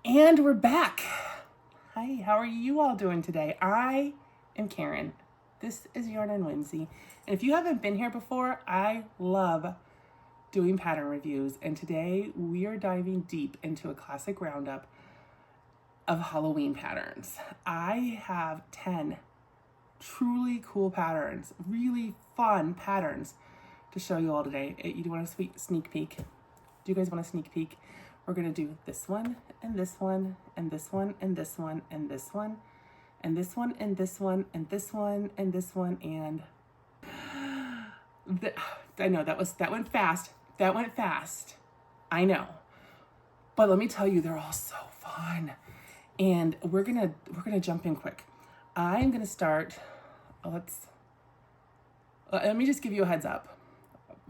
And we're back. Hi, how are you all doing today? I am Karen. This is Yarn and Whimsy. And if you haven't been here before, I love doing pattern reviews. And today we are diving deep into a classic roundup of Halloween patterns. I have 10 truly cool patterns, really fun patterns to show you all today. You want a sneak peek? Do you guys want a sneak peek? We're gonna do this one, and this one, and this one, and this one, and this one, and this one, and this one, and this one, and this one, and I know that went fast. That went fast. I know. But let me tell you, they're all so fun. And we're gonna jump in quick. I'm gonna start, let me just give you a heads up.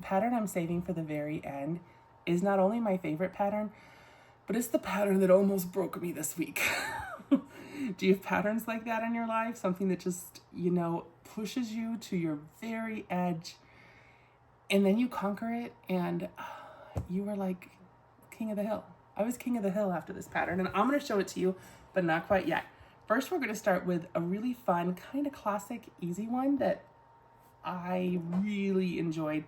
Pattern I'm saving for the very end is not only my favorite pattern, but it's the pattern that almost broke me this week. Do you have patterns like that in your life? Something that just, pushes you to your very edge, and then you conquer it, and you were like king of the hill. I was king of the hill after this pattern, and I'm gonna show it to you, but not quite yet. First, we're gonna start with a really fun, kind of classic, easy one that I really enjoyed.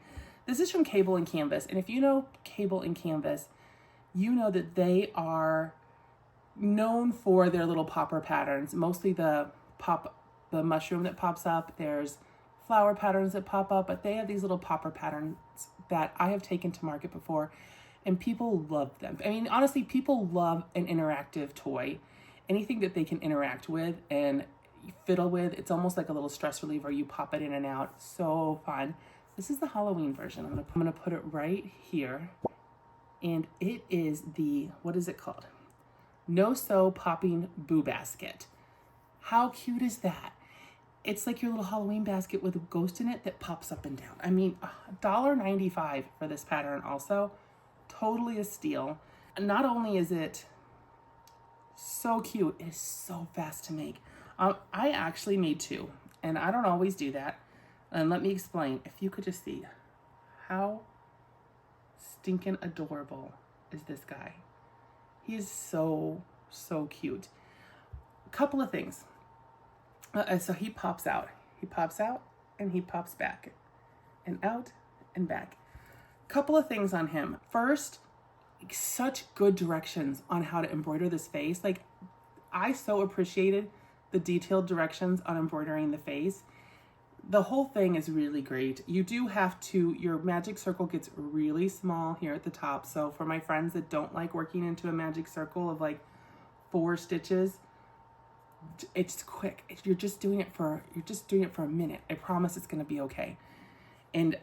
This is from Cable and Canvas, and if you know Cable and Canvas, you know that they are known for their little popper patterns, mostly the mushroom that pops up. There's flower patterns that pop up, but they have these little popper patterns that I have taken to market before, and people love them. I mean, honestly, people love an interactive toy. Anything that they can interact with and fiddle with, it's almost like a little stress reliever. You pop it in and out, so fun. This is the Halloween version. I'm gonna put it right here. And it is the, what is it called? No Sew Popping Boo Basket. How cute is that? It's like your little Halloween basket with a ghost in it that pops up and down. I mean, $1.95 for this pattern also. Totally a steal. And not only is it so cute, it is so fast to make. I actually made two, and I don't always do that. And let me explain. If you could just see how stinking adorable is this guy. He is so cute. A couple of things. So he pops out, and he pops back, and out and back. Couple of things on him. First, such good directions on how to embroider this face. Like, I so appreciated the detailed directions on embroidering the face. The whole thing is really great. You do have to, your magic circle gets really small here at the top. So for my friends that don't like working into a magic circle of like 4 stitches, it's quick. You're just doing it for a minute. I promise it's gonna be okay. And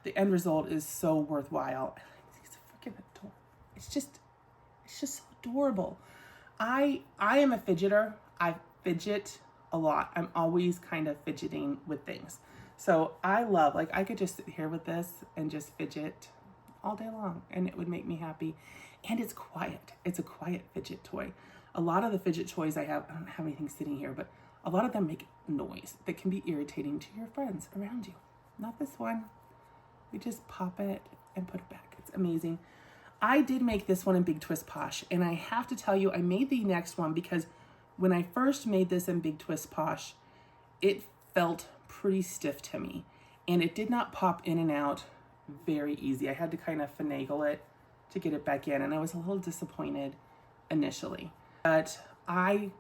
the end result is so worthwhile. He's freaking adorable. It's just so adorable. I am a fidgeter. I fidget a lot. I'm always kind of fidgeting with things. So I love, like, I could just sit here with this and just fidget all day long, and it would make me happy. And it's quiet. It's a quiet fidget toy. A lot of the fidget toys I don't have anything sitting here, but a lot of them make noise that can be irritating to your friends around you. Not this one. We just pop it and put it back. It's amazing. I did make this one in Big Twist Posh, and I have to tell you, I made the next one because when I first made this in Big Twist Posh, it felt pretty stiff to me, and it did not pop in and out very easy. I had to kind of finagle it to get it back in, and I was a little disappointed initially. But I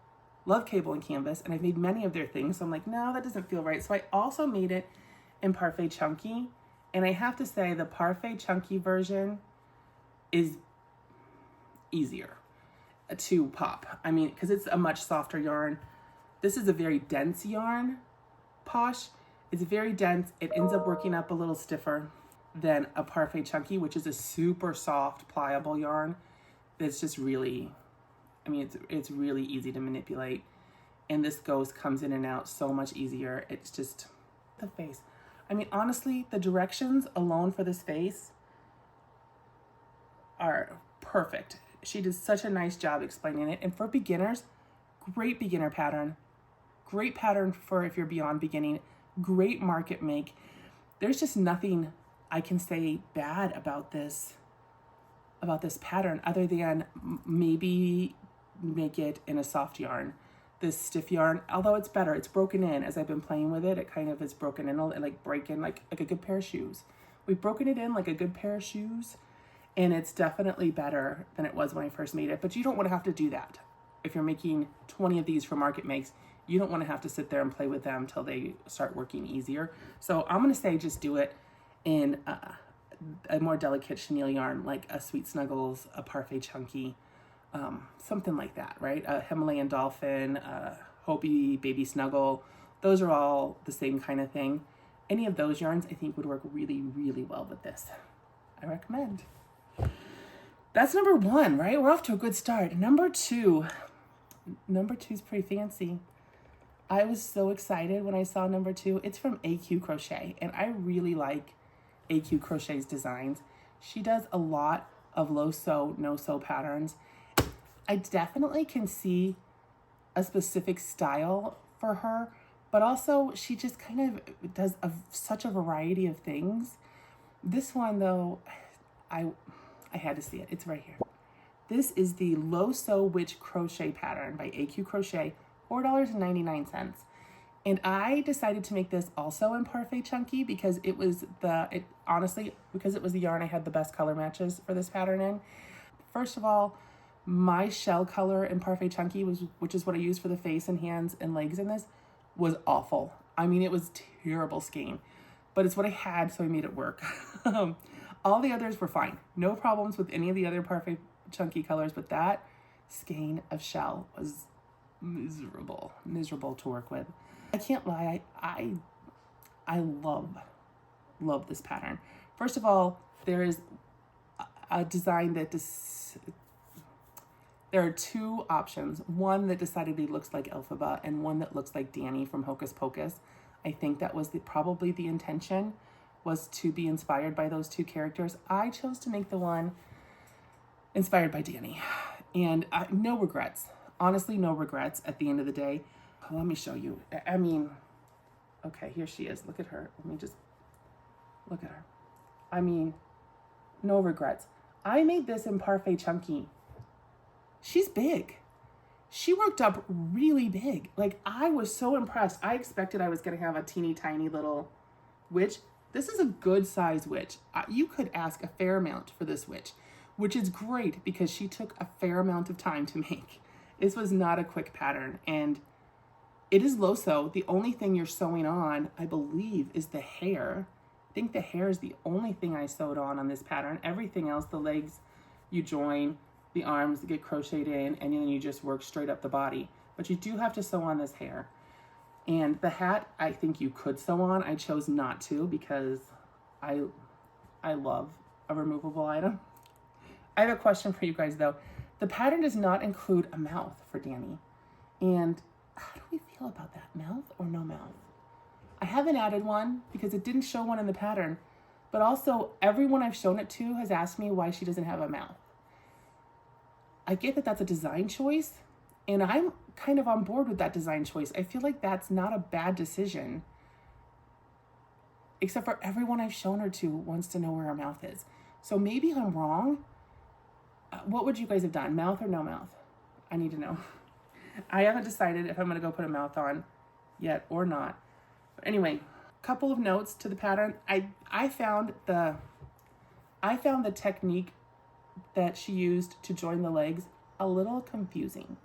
love Cable and Canvas, and I've made many of their things, so I'm like, no, that doesn't feel right. So I also made it in Parfait Chunky, and I have to say the Parfait Chunky version is easier to pop. I mean, because it's a much softer yarn. This is a very dense yarn, Posh. It's very dense. It ends up working up a little stiffer than a Parfait Chunky, which is a super soft, pliable yarn. It's just really, I mean, it's really easy to manipulate. And this comes in and out so much easier. It's just the face. I mean, honestly, the directions alone for this face are perfect. She did such a nice job explaining it. And for beginners, great beginner pattern. Great pattern for if you're beyond beginning. Great market make. There's just nothing I can say bad about this about this pattern other than maybe make it in a soft yarn. This stiff yarn, although it's better, it's broken in. As I've been playing with it, it kind of is broken in, like break in like a good pair of shoes. We've broken it in like a good pair of shoes, and it's definitely better than it was when I first made it. But you don't want to have to do that. If you're making 20 of these for Market Makes, you don't want to have to sit there and play with them till they start working easier. So I'm going to say just do it in a more delicate chenille yarn, like a Sweet Snuggles, a Parfait Chunky, something like that, right? A Himalayan Dolphin, a Hopi Baby Snuggle. Those are all the same kind of thing. Any of those yarns I think would work really, really well with this. I recommend. That's number one, right? We're off to a good start. Number two is pretty fancy. I was so excited when I saw number two. It's from AQ Crochet, and I really like AQ Crochet's designs. She does a lot of low sew, no sew patterns. I definitely can see a specific style for her, but also she just kind of does such a variety of things. This one though, I had to see it. It's right here. This is the Low Sew Witch Crochet pattern by AQ Crochet, $4.99. And I decided to make this also in Parfait Chunky because honestly, because it was the yarn I had the best color matches for this pattern in. First of all, my shell color in Parfait Chunky, which is what I used for the face and hands and legs in this, was awful. I mean, it was terrible skein, but it's what I had, so I made it work. All the others were fine. No problems with any of the other Parfait Chunky colors, but that skein of shell was miserable to work with. I can't lie, I love this pattern. First of all, there is a design that there are two options. One that decidedly looks like Elphaba and one that looks like Danny from Hocus Pocus. I think that was probably the intention, was to be inspired by those two characters. I chose to make the one inspired by Danny, and no regrets. Honestly, no regrets at the end of the day. Let me show you. I mean, okay, here she is. Look at her. Let me just look at her. I mean, no regrets. I made this in Parfait Chunky. She's big. She worked up really big. Like, I was so impressed. I expected I was going to have a teeny tiny little witch. This is a good size witch. You could ask a fair amount for this witch, which is great because she took a fair amount of time to make. This was not a quick pattern, and it is low sew. The only thing you're sewing on, I believe, is the hair. I think the hair is the only thing I sewed on this pattern. Everything else, the legs, you join, the arms get crocheted in, and then you just work straight up the body. But you do have to sew on this hair. And the hat, I think you could sew on. I chose not to because I love a removable item. I have a question for you guys though. The pattern does not include a mouth for Danny. And how do we feel about that? Mouth or no mouth? I haven't added one because it didn't show one in the pattern, but also everyone I've shown it to has asked me why she doesn't have a mouth. I get that that's a design choice, and I'm kind of on board with that design choice. I feel like that's not a bad decision, except for everyone I've shown her to wants to know where her mouth is. So maybe I'm wrong. What would you guys have done? Mouth or no mouth? I need to know. I haven't decided if I'm going to go put a mouth on yet or not. But anyway, couple of notes to the pattern. I found the technique that she used to join the legs a little confusing.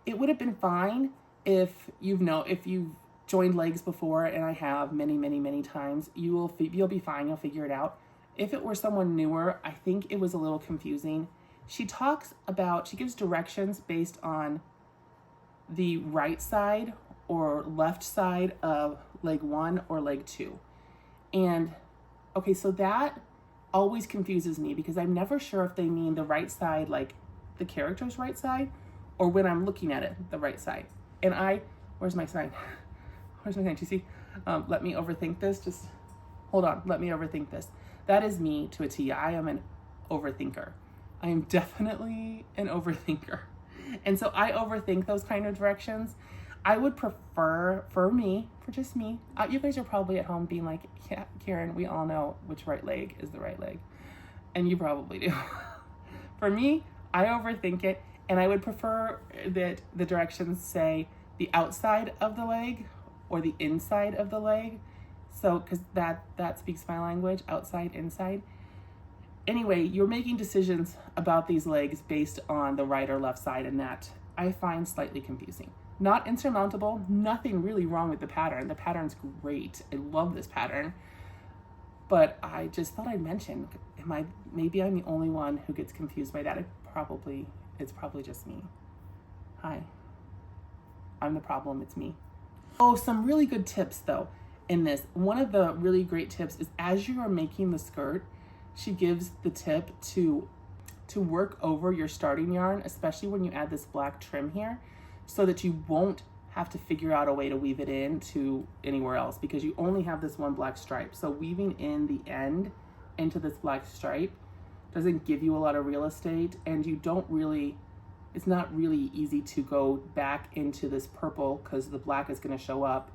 It would have been fine if you've joined legs before, and I have many times. You'll be fine. You'll figure it out. If it were someone newer, I think it was a little confusing. She gives directions based on the right side or left side of leg 1 or leg 2. And okay, so that always confuses me because I'm never sure if they mean the right side, like the character's right side, or when I'm looking at it, the right side. And where's my sign? Where's my sign? Do you see? Let me overthink this. Just hold on. Let me overthink this. That is me to a T. I am an overthinker. I am definitely an overthinker. And so I overthink those kind of directions. I would prefer, for just me, you guys are probably at home being like, yeah, Karen, we all know which right leg is the right leg. And you probably do. For me, I overthink it, and I would prefer that the directions say the outside of the leg or the inside of the leg. So, because that speaks my language, outside, inside. Anyway, you're making decisions about these legs based on the right or left side, and that I find slightly confusing. Not insurmountable, nothing really wrong with the pattern. The pattern's great. I love this pattern. But I just thought I'd mention, maybe I'm the only one who gets confused by that. It's probably just me. Hi. I'm the problem, it's me. Oh, some really good tips though in this. One of the really great tips is as you are making the skirt, she gives the tip to work over your starting yarn, especially when you add this black trim here, so that you won't have to figure out a way to weave it in to anywhere else, because you only have this one black stripe. So weaving in the end into this black stripe doesn't give you a lot of real estate, and it's not really easy to go back into this purple because the black is going to show up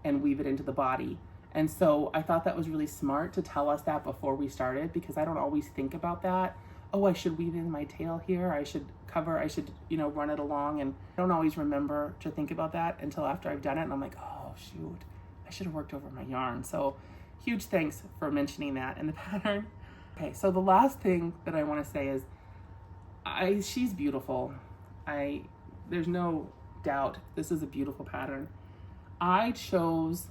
and weave it into the body. And so I thought that was really smart to tell us that before we started, because I don't always think about that. Oh, I should weave in my tail here. I should run it along. And I don't always remember to think about that until after I've done it. And I'm like, oh shoot, I should have worked over my yarn. So huge thanks for mentioning that in the pattern. Okay, so the last thing that I want to say is she's beautiful. There's no doubt this is a beautiful pattern. I chose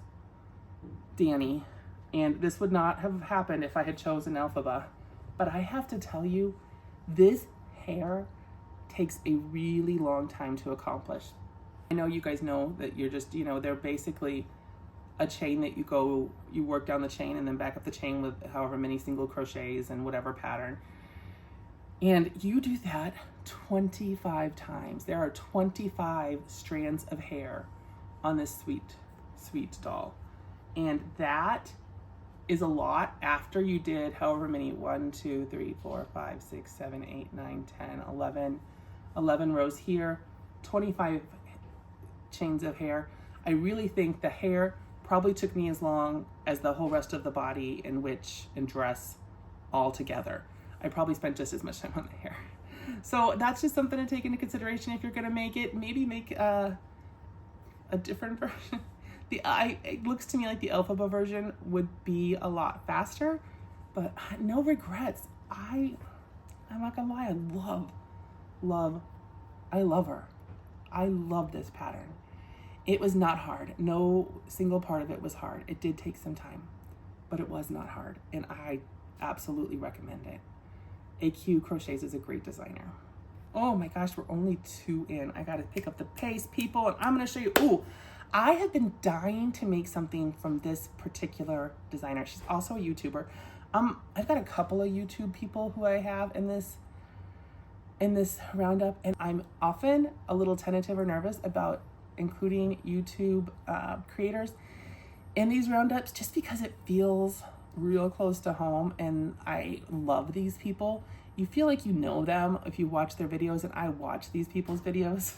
Danny, and this would not have happened if I had chosen Elphaba, but I have to tell you, this hair takes a really long time to accomplish. I know you guys know that you're just, they're basically a chain that you work down the chain and then back up the chain with however many single crochets and whatever pattern. And you do that 25 times. There are 25 strands of hair on this sweet doll. And that is a lot after you did however many, 1, 2, 3, 4, 5, 6, 7, 8, 9, 10, 11 rows here, 25 chains of hair. I really think the hair probably took me as long as the whole rest of the body and dress all together. I probably spent just as much time on the hair. So that's just something to take into consideration if you're gonna make it. Maybe make a different version. It looks to me like the Elphaba version would be a lot faster, but no regrets. I'm not gonna lie, I love her. I love this pattern. It was not hard. No single part of it was hard. It did take some time, but it was not hard, and I absolutely recommend it. AQ Crochets is a great designer. Oh my gosh, we're only 2 in. I gotta pick up the pace, people, and I'm gonna show you. Ooh, I have been dying to make something from this particular designer. She's also a YouTuber. I've got a couple of YouTube people who I have in this roundup, and I'm often a little tentative or nervous about including YouTube creators in these roundups just because it feels real close to home, and I love these people. You feel like you know them if you watch their videos, and I watch these people's videos.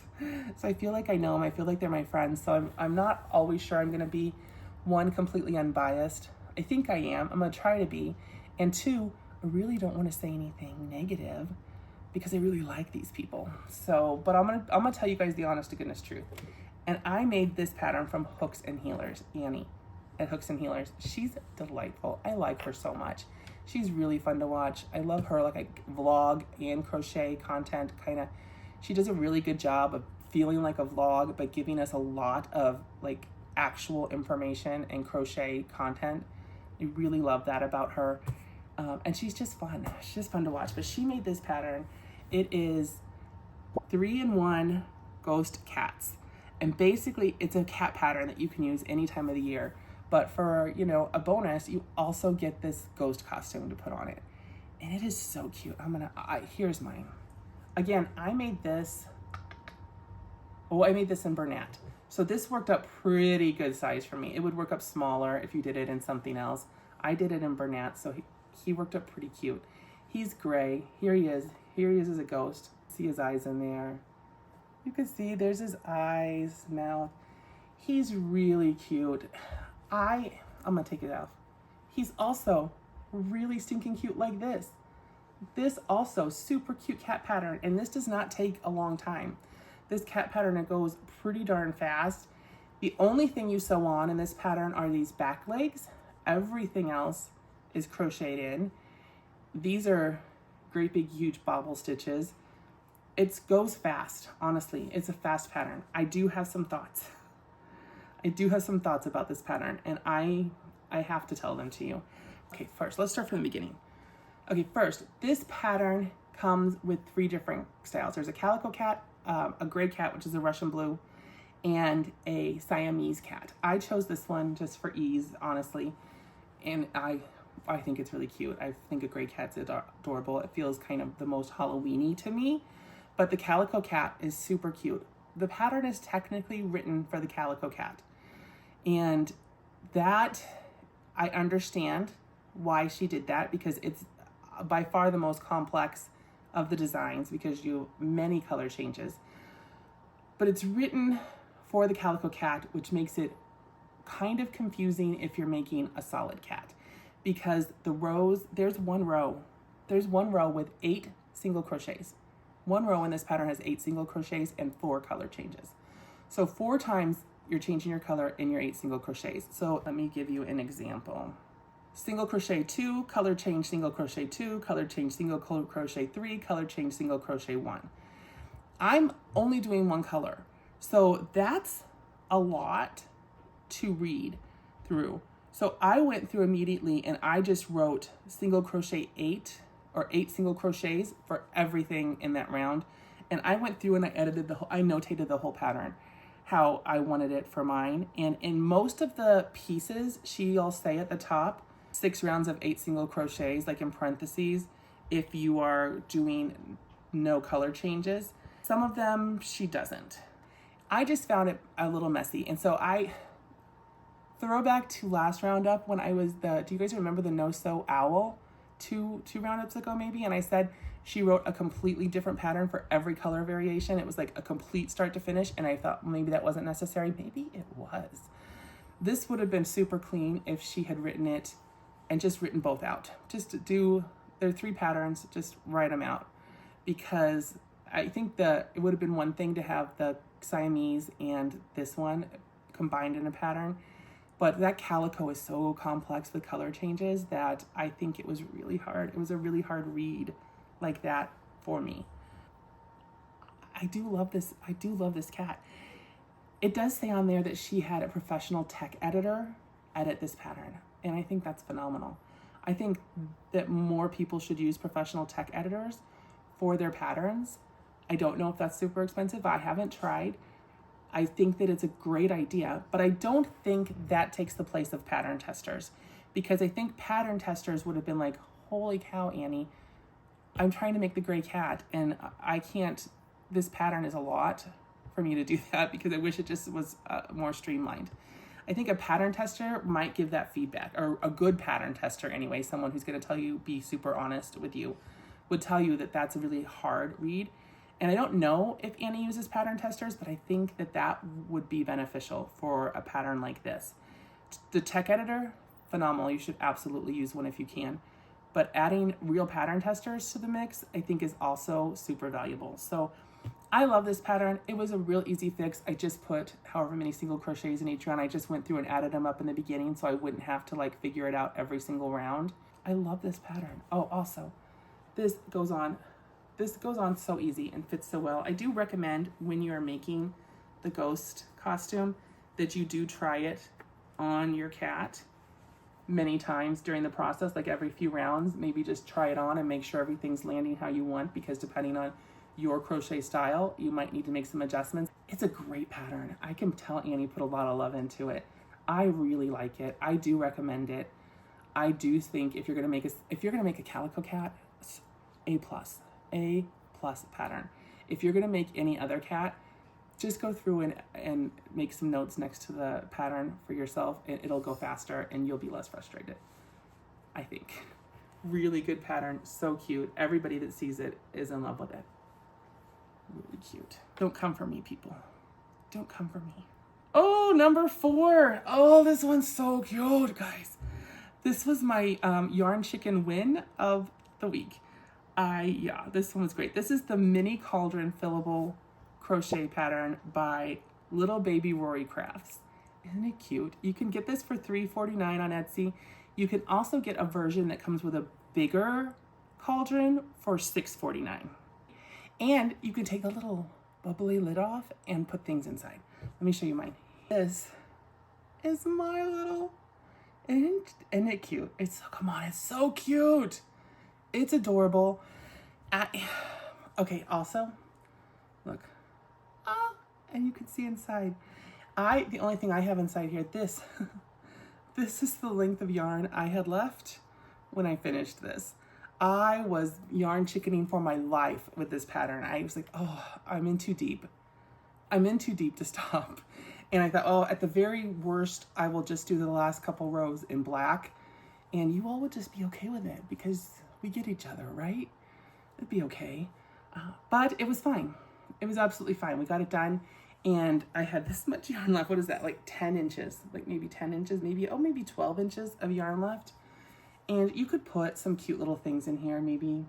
So I feel like I know them. I feel like they're my friends. So I'm not always sure I'm gonna be, 1, completely unbiased. I think I am. I'm gonna try to be. And 2, I really don't wanna say anything negative because I really like these people. So, but I'm gonna tell you guys the honest to goodness truth. And I made this pattern from Hooks and Healers, Annie at Hooks and Healers. She's delightful. I like her so much. She's really fun to watch. I love her like a vlog and crochet content kind of. She does a really good job of feeling like a vlog, but giving us a lot of like actual information and crochet content. I really love that about her. And she's just fun. She's just fun to watch. But she made this pattern. It is 3-in-1 ghost cats. And basically it's a cat pattern that you can use any time of the year. But for, a bonus, you also get this ghost costume to put on it. And it is so cute. Here's mine. Again, I made this in Bernat. So this worked up pretty good size for me. It would work up smaller if you did it in something else. I did it in Bernat, so he worked up pretty cute. He's gray. Here he is. Here he is as a ghost. See his eyes in there. You can see there's his eyes, mouth. He's really cute. I'm gonna take it off. He's also really stinking cute like this. This also super cute cat pattern, and this does not take a long time. This cat pattern, it goes pretty darn fast. The only thing you sew on in this pattern are these back legs. Everything else is crocheted in. These are great big huge bobble stitches. It goes fast, honestly. It's a fast pattern. I do have some thoughts. I do have some thoughts about this pattern, and I have to tell them to you. Okay, first, let's start from the beginning. Okay, first, this pattern comes with 3 different styles. There's a calico cat, a gray cat, which is a Russian blue, and a Siamese cat. I chose this one just for ease, honestly, and I think it's really cute. I think a gray cat's adorable. It feels kind of the most Halloween-y to me, but the calico cat is super cute. The pattern is technically written for the calico cat, and that, I understand why she did that, because it's by far the most complex of the designs because you have many color changes. But it's written for the calico cat, which makes it kind of confusing if you're making a solid cat, because the rows, there's one row with 8 single crochets. One row in this pattern has 8 single crochets and 4 color changes. So 4 times you're changing your color in your 8 single crochets. So let me give you an example. Single crochet 2, color change, single crochet 2, color change, single crochet 3, color change, single crochet 1. I'm only doing 1 color. So that's a lot to read through. So I went through immediately and I just wrote single crochet 8 or 8 single crochets for everything in that round. And I went through and I edited I notated the whole pattern, how I wanted it for mine. And in most of the pieces, she'll say at the top, 6 rounds of 8 single crochets, like in parentheses, if you are doing no color changes. Some of them she doesn't. I just found it a little messy. And so I throwback to last roundup when I was do you guys remember the No Sew Owl? Two roundups ago maybe, and I said she wrote a completely different pattern for every color variation. It was like a complete start to finish, and I thought maybe that wasn't necessary. Maybe it was. This would have been super clean if she had written it and just written both out. Just to do, there are 3 patterns, just write them out, because I think it would have been one thing to have the Siamese and this one combined in a pattern, but that calico is so complex with color changes that I think it was really hard. It was a really hard read like that for me. I do love this cat. It does say on there that she had a professional tech editor edit this pattern, and I think that's phenomenal. I think that more people should use professional tech editors for their patterns. I don't know if that's super expensive. I haven't tried. I think that it's a great idea, but I don't think that takes the place of pattern testers, because I think pattern testers would have been like, holy cow, Annie, I'm trying to make the gray cat and I can't, this pattern is a lot for me to do that, because I wish it just was more streamlined. I think a pattern tester might give that feedback, or a good pattern tester anyway, someone who's going to tell you, be super honest with you, would tell you that that's a really hard read. And I don't know if Annie uses pattern testers, but I think that that would be beneficial for a pattern like this. The tech editor, phenomenal. You should absolutely use one if you can. But adding real pattern testers to the mix, I think, is also super valuable. So I love this pattern. It was a real easy fix. I just put however many single crochets in each round. I just went through and added them up in the beginning so I wouldn't have to like figure it out every single round. I love this pattern. Oh, also, this goes on so easy and fits so well. I do recommend when you are making the ghost costume that you do try it on your cat many times during the process, like every few rounds. Maybe just try it on and make sure everything's landing how you want, because depending on your crochet style, you might need to make some adjustments. It's a great pattern. I can tell Annie put a lot of love into it. I really like it. I do recommend it. I do think if you're gonna make a calico cat, A plus pattern. If you're gonna make any other cat, just go through and make some notes next to the pattern for yourself, and it'll go faster and you'll be less frustrated, I think. Really good pattern, so cute. Everybody that sees it is in love with it. Really cute. Don't come for me, people. Don't come for me. Oh, number 4. Oh, this one's so cute, guys. This was my yarn chicken win of the week. Yeah, this one was great. This is the mini cauldron fillable crochet pattern by little baby Rory Crafts. Isn't it cute? You can get this for $3.49 on Etsy. You can also get a version that comes with a bigger cauldron for $6.49. And you can take a little bubbly lid off and put things inside. Let me show you mine. This is my little, isn't it cute? It's, come on, it's so cute. It's adorable. Okay, also, look. And you can see inside. The only thing I have inside here, this is the length of yarn I had left when I finished this. I was yarn chickening for my life with this pattern. I was like, oh, I'm in too deep. I'm in too deep to stop. And I thought, oh, at the very worst, I will just do the last couple rows in black and you all would just be okay with it because we get each other, right? It'd be okay. But it was fine. It was absolutely fine. We got it done. And I had this much yarn left. What is that? Like 10 inches, like maybe 10 inches, maybe 12 inches of yarn left. And you could put some cute little things in here, maybe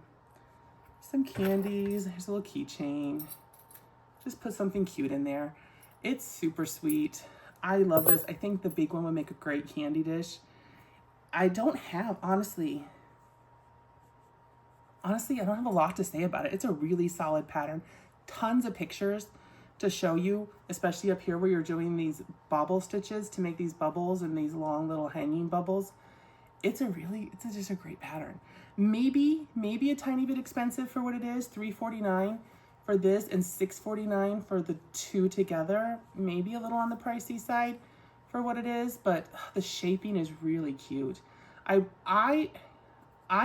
some candies. Here's a little keychain. Just put something cute in there. It's super sweet. I love this. I think the big one would make a great candy dish. I don't have, honestly, I don't have a lot to say about it. It's a really solid pattern. Tons of pictures to show you, especially up here where you're doing these bobble stitches to make these bubbles and these long little hanging bubbles. It's just a great pattern. Maybe a tiny bit expensive for what it is, $3.49 for this and $6.49 for the two together. Maybe a little on the pricey side for what it is, but the shaping is really cute. I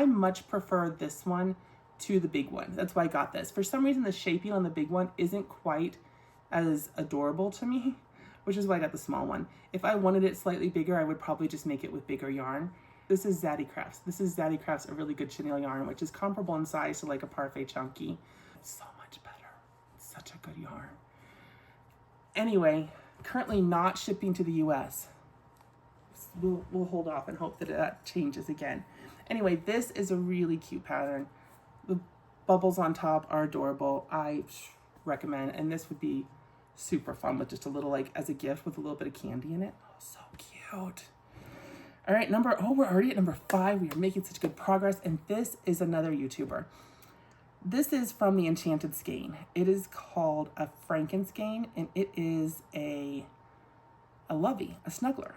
much prefer this one to the big one. That's why I got this. For some reason, the shaping on the big one isn't quite as adorable to me, which is why I got the small one. If I wanted it slightly bigger, I would probably just make it with bigger yarn. This is Avery Crafts. This is Avery Crafts, a really good chenille yarn, which is comparable in size to like a Parfait Chunky. It's so much better. It's such a good yarn. Anyway, currently not shipping to the US. We'll hold off and hope that that changes again. Anyway, this is a really cute pattern. The bubbles on top are adorable. I recommend, and this would be super fun with just a little, like, as a gift with a little bit of candy in it. Oh, so cute. All right, we're already at number 5. We are making such good progress, and this is another YouTuber. This is from the Enchanted Skein. It is called a Franken-Skein, and it is a lovey, a snuggler,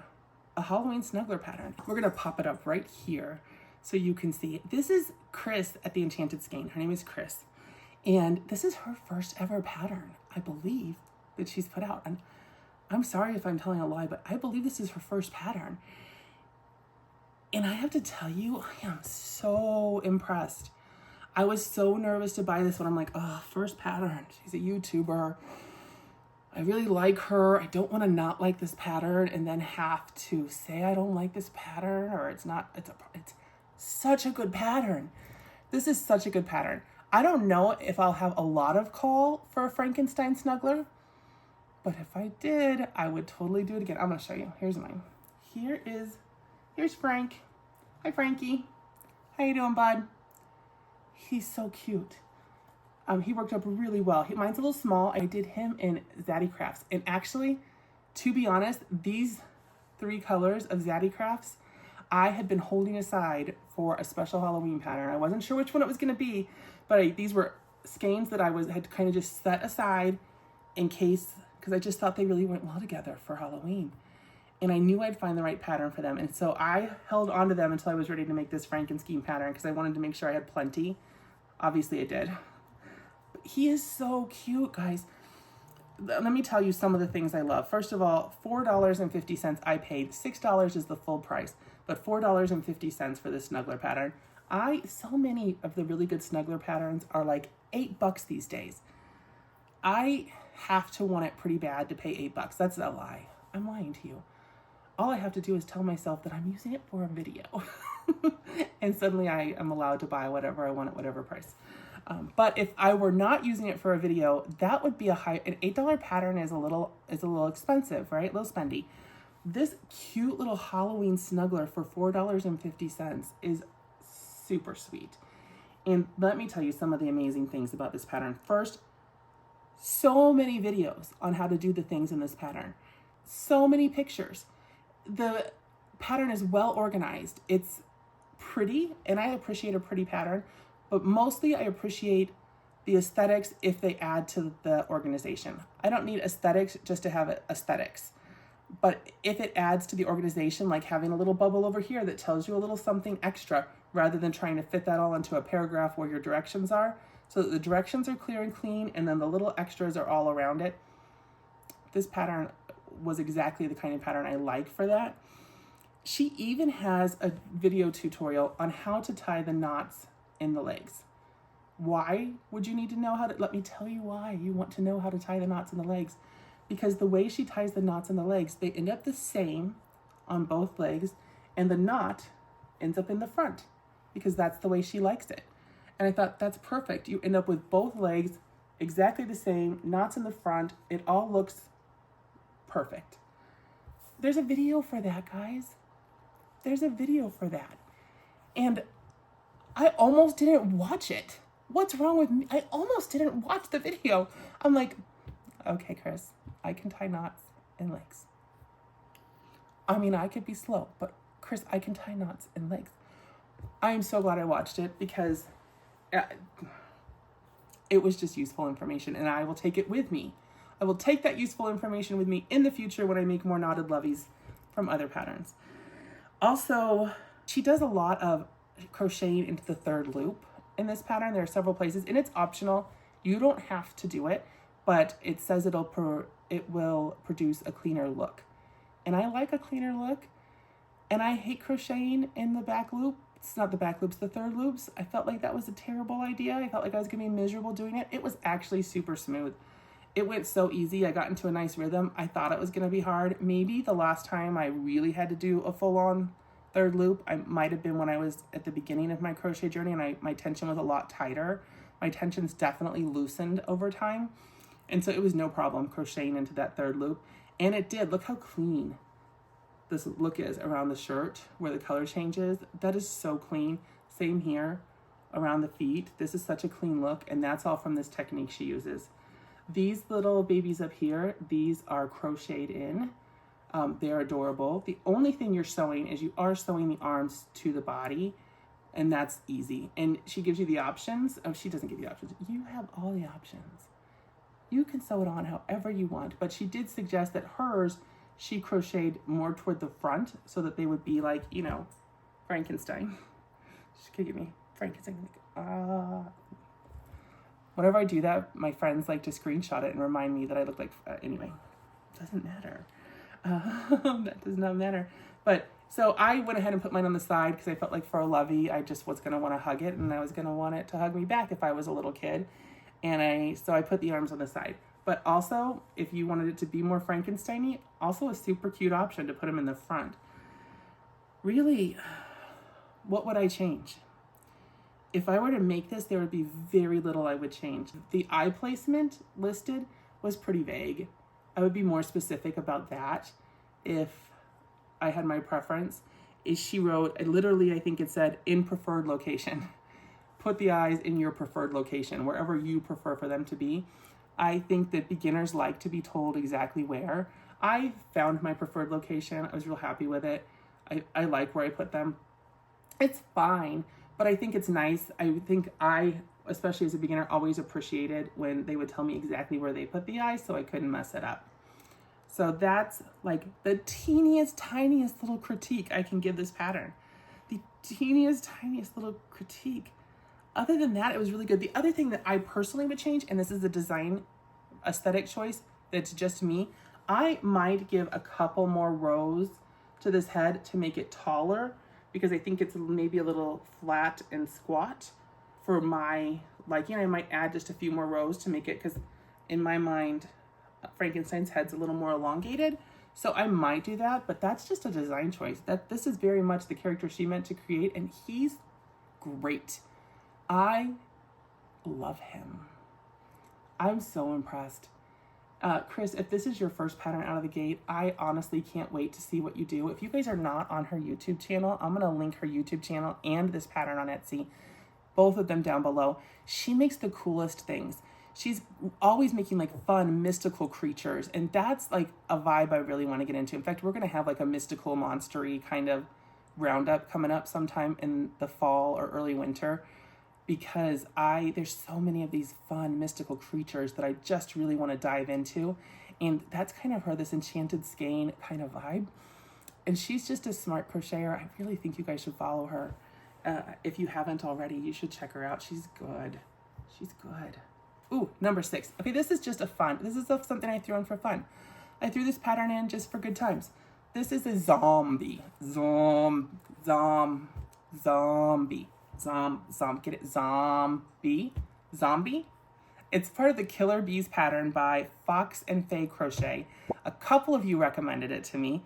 a Halloween snuggler pattern. We're gonna pop it up right here so you can see. This is Chris at the Enchanted Skein. Her name is Chris, and this is her first ever pattern, I believe, that she's put out. And I'm sorry if I'm telling a lie, but I believe this is her first pattern. And I have to tell you, I am so impressed. I was so nervous to buy this one. I'm like, oh, first pattern. She's a YouTuber. I really like her. I don't want to not like this pattern and then have to say I don't like this pattern or it's not. It's such a good pattern. This is such a good pattern. I don't know if I'll have a lot of call for a Frankenstein snuggler, but if I did, I would totally do it again. I'm going to show you. Here's mine. Here's Frank. Hi, Frankie. How you doing, bud? He's so cute. He worked up really well. Mine's a little small. I did him in Avery Crafts. And actually, to be honest, these 3 colors of Avery Crafts, I had been holding aside for a special Halloween pattern. I wasn't sure which one it was going to be, but these were skeins that I had kind of just set aside in case, because I just thought they really went well together for Halloween. And I knew I'd find the right pattern for them. And so I held on to them until I was ready to make this Franken-Skein pattern because I wanted to make sure I had plenty. Obviously I did. But he is so cute, guys. Let me tell you some of the things I love. First of all, $4.50 I paid. $6 is the full price, but $4.50 for this snuggler pattern. So many of the really good snuggler patterns are like $8 these days. I have to want it pretty bad to pay $8. That's a lie. I'm lying to you. All I have to do is tell myself that I'm using it for a video. And suddenly I am allowed to buy whatever I want at whatever price. But if I were not using it for a video, that would be an $8 pattern is a little expensive, right? A little spendy. This cute little Halloween snuggler for $4.50 is super sweet. And let me tell you some of the amazing things about this pattern. First, so many videos on how to do the things in this pattern. So many pictures. The pattern is well organized. It's pretty, and I appreciate a pretty pattern, but mostly I appreciate the aesthetics if they add to the organization. I don't need aesthetics just to have aesthetics. But if it adds to the organization, like having a little bubble over here that tells you a little something extra, rather than trying to fit that all into a paragraph where your directions are, so that the directions are clear and clean, and then the little extras are all around it. This pattern was exactly the kind of pattern I like for that. She even has a video tutorial on how to tie the knots in the legs. Why would you need to know how to? Let me tell you why you want to know how to tie the knots in the legs. Because the way she ties the knots in the legs, they end up the same on both legs, and the knot ends up in the front because that's the way she likes it. And I thought, that's perfect. You end up with both legs exactly the same, knots in the front. It all looks perfect. There's a video for that, guys. There's a video for that. And I almost didn't watch it. What's wrong with me? I almost didn't watch the video. I'm like, okay, Chris, I can tie knots in legs. I mean, I could be slow, but Chris, I can tie knots in legs. I am so glad I watched it because it was just useful information, and I will take it with me. I will take that useful information with me in the future when I make more knotted loveys from other patterns. Also, she does a lot of crocheting into the third loop in this pattern. There are several places, and it's optional. You don't have to do it, but it says it will produce a cleaner look. And I like a cleaner look, and I hate crocheting in the back loop. It's not the back loops, the third loops. I felt like that was a terrible idea. I felt like I was gonna be miserable doing it. It was actually super smooth. It went so easy. I got into a nice rhythm. I thought it was gonna be hard. Maybe the last time I really had to do a full-on third loop, I might have been when I was at the beginning of my crochet journey, and my tension was a lot tighter. My tension's definitely loosened over time. And so it was no problem crocheting into that third loop. And it did. Look how clean this look is around the shirt where the color changes. That is so clean. Same here around the feet. This is such a clean look, and that's all from this technique she uses. These little babies up here, these are crocheted in. They're adorable. The only thing you're sewing is you are sewing the arms to the body, and that's easy. And she gives you the options. Oh, she doesn't give you options. You have all the options. You can sew it on however you want, but she did suggest that hers, she crocheted more toward the front so that they would be like, you know, Frankenstein. She could give me Frankenstein. Whenever I do that, my friends like to screenshot it and remind me that I look like, anyway, doesn't matter. That does not matter. But so I went ahead and put mine on the side because I felt like for a lovey, I just was going to want to hug it, and I was going to want it to hug me back if I was a little kid. And so I put the arms on the side. But also, if you wanted it to be more Frankenstein-y, also a super cute option to put them in the front. Really, what would I change? If I were to make this, there would be very little I would change. The eye placement listed was pretty vague. I would be more specific about that if I had my preference. She wrote, literally, I think it said, in preferred location. Put the eyes in your preferred location, wherever you prefer for them to be. I think that beginners like to be told exactly where. I found my preferred location. I was real happy with it. I like where I put them. It's fine, but I think it's nice. I think I, especially as a beginner, always appreciated when they would tell me exactly where they put the eyes so I couldn't mess it up. So that's like the teeniest, tiniest little critique I can give this pattern. The teeniest, tiniest little critique. Other than that, it was really good. The other thing that I personally would change, and this is a design aesthetic choice that's just me, I might give a couple more rows to this head to make it taller, because I think it's maybe a little flat and squat for my liking. I might add just a few more rows to make it, because in my mind, Frankenstein's head's a little more elongated. So I might do that, but that's just a design choice. This is very much the character she meant to create, and he's great. I love him. I'm so impressed. Chris, if this is your first pattern out of the gate, I honestly can't wait to see what you do. If you guys are not on her YouTube channel, I'm going to link her YouTube channel and this pattern on Etsy. both of them down below. She makes the coolest things. She's always making like fun, mystical creatures. And that's like a vibe I really want to get into. In fact, we're going to have like a mystical, monstery kind of roundup coming up sometime in the fall or early winter, because there's so many of these fun, mystical creatures that I just really want to dive into. And that's kind of her, this Enchanted Skein kind of vibe. And she's just a smart crocheter. I really think you guys should follow her. If you haven't already, you should check her out. She's good. She's good. Ooh, number 6. Okay, this is just this is something I threw in for fun. I threw this pattern in just for good times. This is a zombie. Get it? Zombie. It's part of the Killer Bees pattern by Fox and Fey Crochet. A couple of you recommended it to me.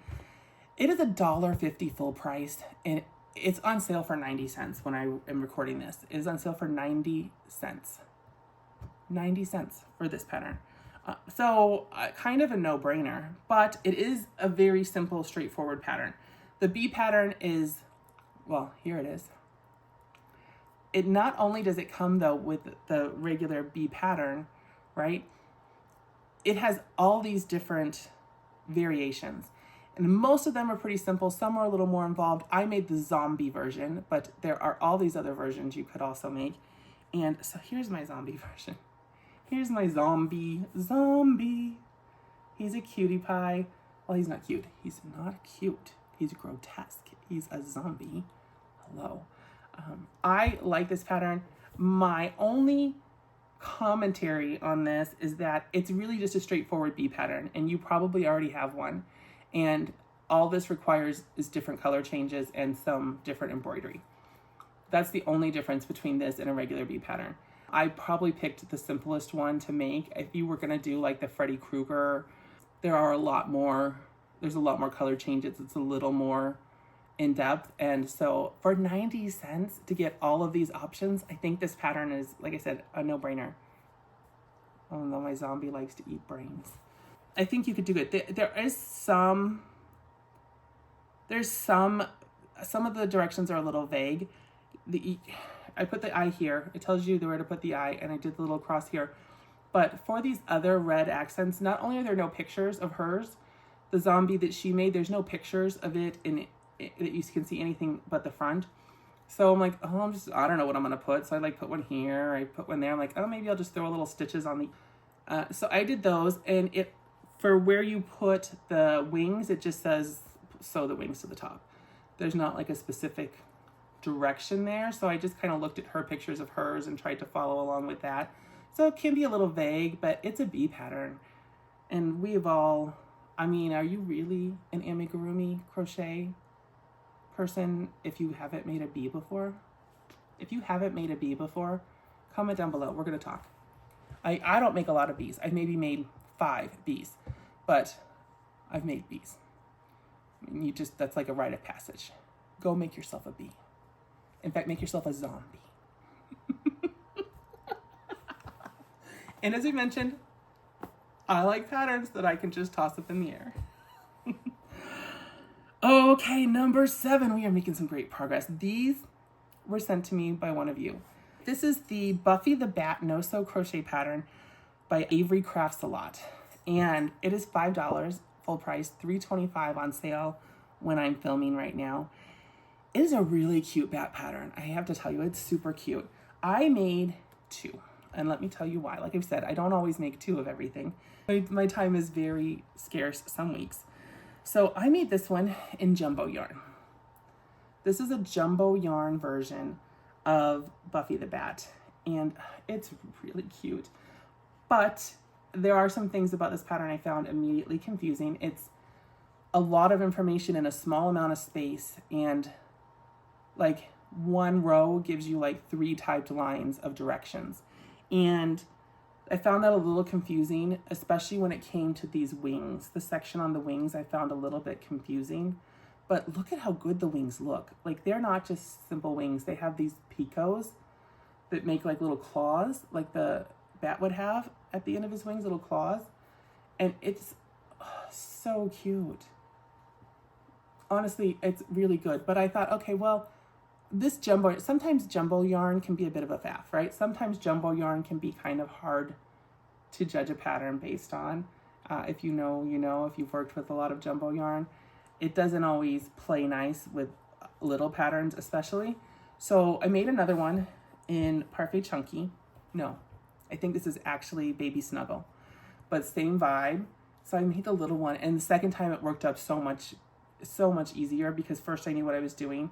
It is $1.50 full price, and it's on sale for 90 cents when I am recording this. It is on sale for 90 cents. 90 cents for this pattern. So kind of a no-brainer, but it is a very simple, straightforward pattern. The bee pattern is, well, here it is. It not only does it come though with the regular bee pattern, right? It has all these different variations. And most of them are pretty simple. Some are a little more involved. I made the zombie version, but there are all these other versions you could also make. And so here's my zombie version. Here's my zombie. He's a cutie pie. Well, he's not cute. He's not cute. He's grotesque. He's a zombie. Hello. I like this pattern. My only commentary on this is that it's really just a straightforward bee pattern, and you probably already have one. And all this requires is different color changes and some different embroidery. That's the only difference between this and a regular bee pattern. I probably picked the simplest one to make. If you were gonna do like the Freddy Krueger, there's a lot more color changes. It's a little more in depth. And so for 90 cents to get all of these options, I think this pattern is, like I said, a no-brainer. Although my zombie likes to eat brains. I think you could do it. There's some of the directions are a little vague. I put the eye here. It tells you where to put the eye, and I did the little cross here. But for these other red accents, not only are there no pictures of hers, the zombie that she made, there's no pictures of it that you can see anything but the front. So I'm like, I don't know what I'm gonna put. So I like put one here, I put one there. I'm like, maybe I'll just throw a little stitches on the. So I did those, and for where you put the wings, it just says sew the wings to the top. There's not like a specific direction there. So I just kind of looked at her pictures of hers and tried to follow along with that. So it can be a little vague, but it's a bee pattern. And are you really an amigurumi crochet person if you haven't made a bee before? If you haven't made a bee before, comment down below. We're going to talk. I don't make a lot of bees. I've maybe made 5 bees, but I've made bees. That's like a rite of passage. Go make yourself a bee. In fact, make yourself a zombie. And as we mentioned, I like patterns that I can just toss up in the air. Okay, number 7. We are making some great progress. These were sent to me by one of you. This is the Buffy the Bat no-sew crochet pattern by Avery Crafts a lot. And it is $5 full price, $3.25 on sale when I'm filming right now. It is a really cute bat pattern. I have to tell you, it's super cute. I made 2, and let me tell you why. Like I've said, I don't always make 2 of everything. My time is very scarce some weeks. So I made this one in jumbo yarn. This is a jumbo yarn version of Buffy the Bat, and it's really cute. But there are some things about this pattern I found immediately confusing. It's a lot of information in a small amount of space, and like one row gives you like 3 typed lines of directions. And I found that a little confusing, especially when it came to these wings. The section on the wings I found a little bit confusing, but look at how good the wings look. Like they're not just simple wings. They have these picots that make like little claws, like the bat would have at the end of his wings, little claws. And it's so cute. Honestly, it's really good. But I thought, okay, well, this jumbo, sometimes jumbo yarn can be a bit of a faff, right? Sometimes jumbo yarn can be kind of hard to judge a pattern based on. If you know, you know, if you've worked with a lot of jumbo yarn, it doesn't always play nice with little patterns especially. So I made another one in Parfait Chunky. No, I think this is actually Baby Snuggle, but same vibe. So I made the little one, and the second time it worked up so much easier because first I knew what I was doing.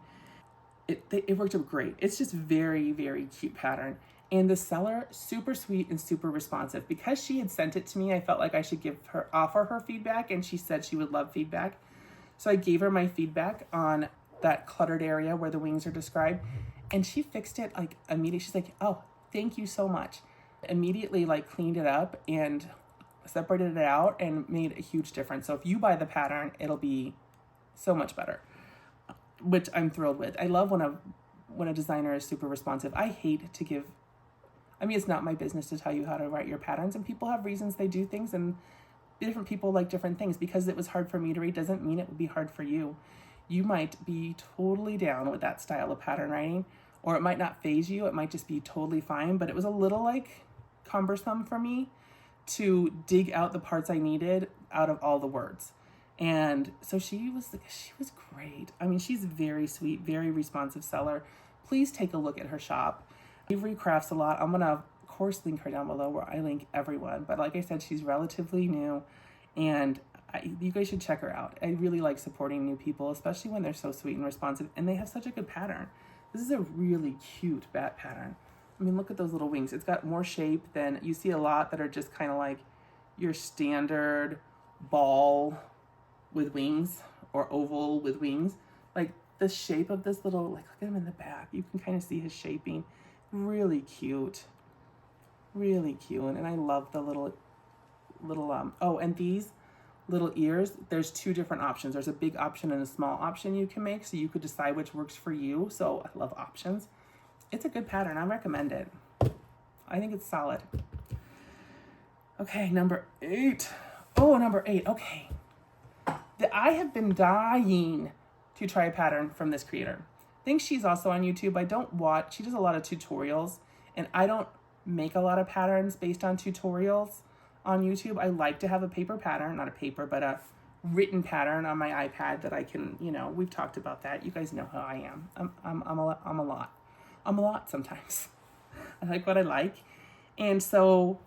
It worked out great. It's just very, very cute pattern. And the seller, super sweet and super responsive. Because she had sent it to me, I felt like I should offer her feedback, and she said she would love feedback. So I gave her my feedback on that cluttered area where the wings are described, and she fixed it like immediately. She's like, oh, thank you so much. Immediately like cleaned it up and separated it out and made a huge difference. So if you buy the pattern, it'll be so much better, which I'm thrilled with. I love when a designer is super responsive. I hate to give, I mean, it's not my business to tell you how to write your patterns, and people have reasons they do things, and different people like different things. Because it was hard for me to read doesn't mean it would be hard for you. You might be totally down with that style of pattern writing, or it might not phase you. It might just be totally fine, but it was a little like cumbersome for me to dig out the parts I needed out of all the words. And so she was great. I mean, she's very sweet, very responsive seller. Please take a look at her shop. Avery Crafts a lot. I'm gonna of course link her down below where I link everyone. But like I said, she's relatively new, and you guys should check her out. I really like supporting new people, especially when they're so sweet and responsive, and they have such a good pattern. This is a really cute bat pattern. I mean, look at those little wings. It's got more shape than you see a lot that are just kind of like your standard ball with wings or oval with wings. Like the shape of this little, like look at him in the back. You can kind of see his shaping. Really cute. Really cute. And I love the little, oh, and these little ears, there's two different options. There's a big option and a small option you can make, so you could decide which works for you. So I love options. It's a good pattern. I recommend it. I think it's solid. Okay, number 8. Oh, number 8. Okay. I have been dying to try a pattern from this creator. I think she's also on YouTube. I don't watch, she does a lot of tutorials, and I don't make a lot of patterns based on tutorials on YouTube. I like to have a paper pattern, not a paper, but a written pattern on my iPad that I can, you know, we've talked about that. You guys know how I am. I'm a lot sometimes. I like what I like. And so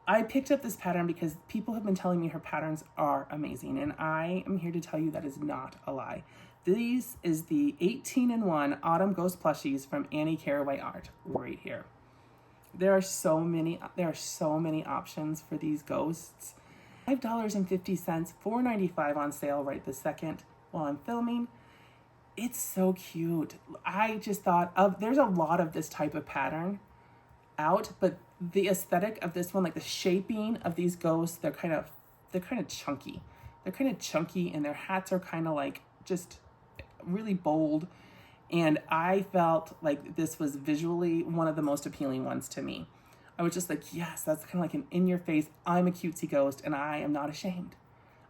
I picked up this pattern because people have been telling me her patterns are amazing, and I am here to tell you that is not a lie. This is the 18-in-1 Autumn Ghost plushies from Carraway Art right here. There are so many options for these ghosts. $5.50, $4.95 on sale right this second while I'm filming. It's so cute. I just thought there's a lot of this type of pattern out, but the aesthetic of this one, like the shaping of these ghosts, they're kind of chunky. They're kind of chunky, and their hats are kind of like just really bold. And I felt like this was visually one of the most appealing ones to me. I was just like, yes, that's kind of like an in-your-face, I'm a cutesy ghost, and I am not ashamed.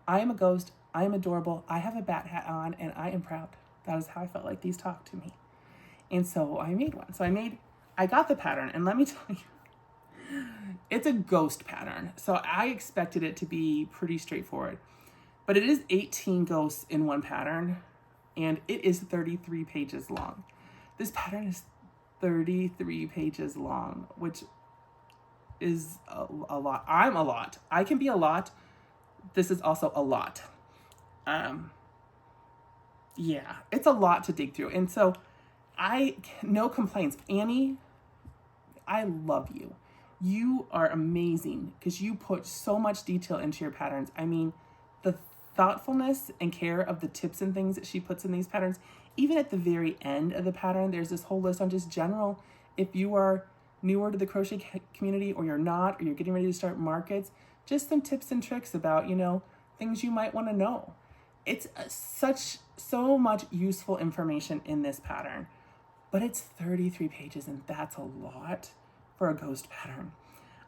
I am a ghost, I am adorable, I have a bat hat on, and I am proud. That is how I felt like these talked to me. And so I made one. I got the pattern, and let me tell you, it's a ghost pattern. So I expected it to be pretty straightforward. But it is 18 ghosts in one pattern, and it is 33 pages long. This pattern is 33 pages long, which is a lot. I'm a lot. I can be a lot. This is also a lot. Yeah, it's a lot to dig through. And so no complaints. Annie, I love you. You are amazing because you put so much detail into your patterns. I mean, the thoughtfulness and care of the tips and things that she puts in these patterns. Even at the very end of the pattern, there's this whole list on just general, if you are newer to the crochet community, or you're not, or you're getting ready to start markets, just some tips and tricks about, you know, things you might want to know. It's so much useful information in this pattern, but it's 33 pages, and that's a lot for a ghost pattern.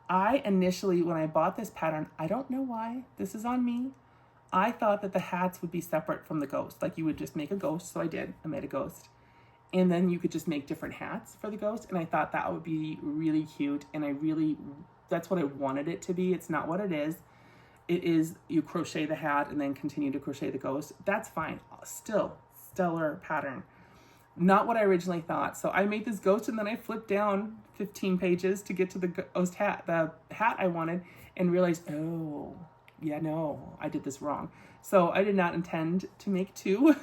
I initially, when I bought this pattern, I don't know why, this is on me, I thought that the hats would be separate from the ghost. Like you would just make a ghost. So I did. I made a ghost. And then you could just make different hats for the ghost. And I thought that would be really cute. And that's what I wanted it to be. It's not what it is. It is, you crochet the hat and then continue to crochet the ghost. That's fine. Still, stellar pattern. Not what I originally thought. So I made this ghost and then I flipped down 15 pages to get to the ghost hat, the hat I wanted, and realized, oh, yeah, no, I did this wrong. So I did not intend to make two,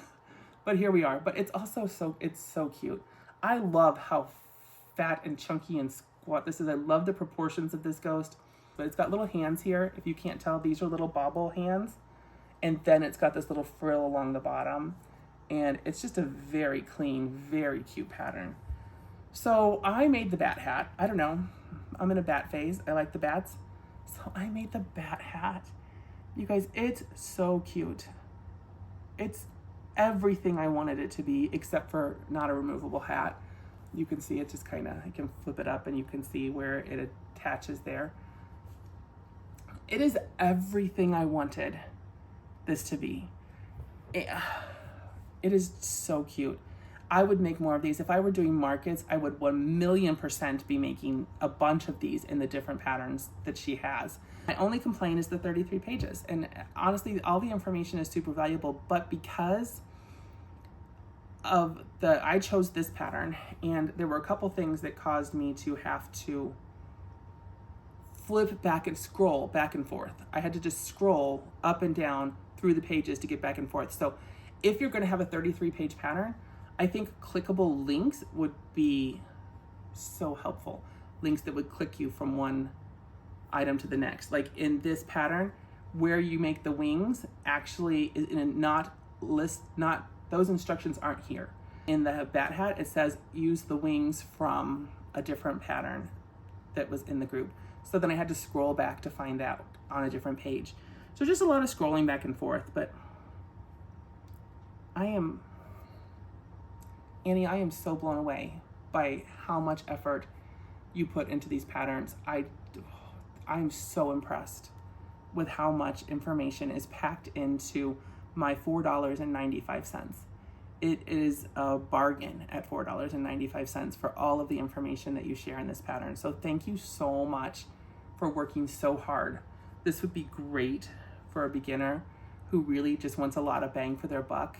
but here we are. But it's also it's so cute. I love how fat and chunky and squat this is. I love the proportions of this ghost, but it's got little hands here. If you can't tell, these are little bobble hands. And then it's got this little frill along the bottom. And it's just a very clean, very cute pattern. So I made the bat hat. I don't know. I'm in a bat phase. I like the bats. So I made the bat hat. You guys, it's so cute. It's everything I wanted it to be, except for not a removable hat. You can see it just kind of, I can flip it up and you can see where it attaches there. It is everything I wanted this to be. It is so cute. I would make more of these. If I were doing markets, I would 1,000,000% be making a bunch of these in the different patterns that she has. My only complaint is the 33 pages. And honestly, all the information is super valuable, but because of I chose this pattern, and there were a couple things that caused me to have to flip back and scroll back and forth. I had to just scroll up and down through the pages to get back and forth. So if you're going to have a 33-page pattern, I think clickable links would be so helpful. Links that would click you from one item to the next. Like in this pattern, where you make the wings actually is in a those instructions aren't here. In the bat hat, it says use the wings from a different pattern that was in the group. So then I had to scroll back to find out on a different page. So just a lot of scrolling back and forth, but Annie, I am so blown away by how much effort you put into these patterns. I'm so impressed with how much information is packed into my $4.95. It is a bargain at $4.95 for all of the information that you share in this pattern. So thank you so much for working so hard. This would be great for a beginner who really just wants a lot of bang for their buck.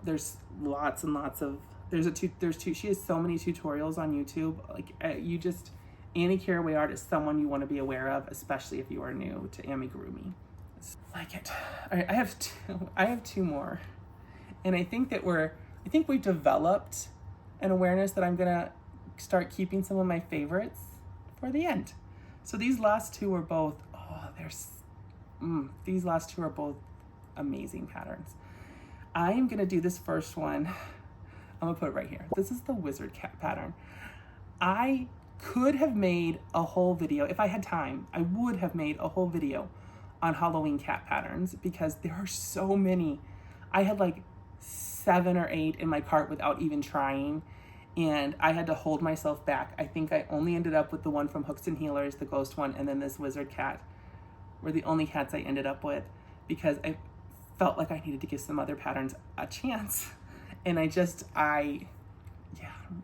There's lots and lots of, she has so many tutorials on YouTube. Like Annie Carraway Art is someone you want to be aware of, especially if you are new to Amigurumi. Like it. All right, I have two more. And I think we've developed an awareness that I'm gonna start keeping some of my favorites for the end. So these last two are both, these last two are both amazing patterns. I am gonna do this first one. I'm gonna put it right here. This is the wizard cat pattern. I could have made a whole video, if I had time, I would have made a whole video on Halloween cat patterns because there are so many. I had like 7 or 8 in my cart without even trying, and I had to hold myself back. I think I only ended up with the one from Hooks and Healers, the ghost one, and then this wizard cat were the only cats I ended up with because I felt like I needed to give some other patterns a chance. And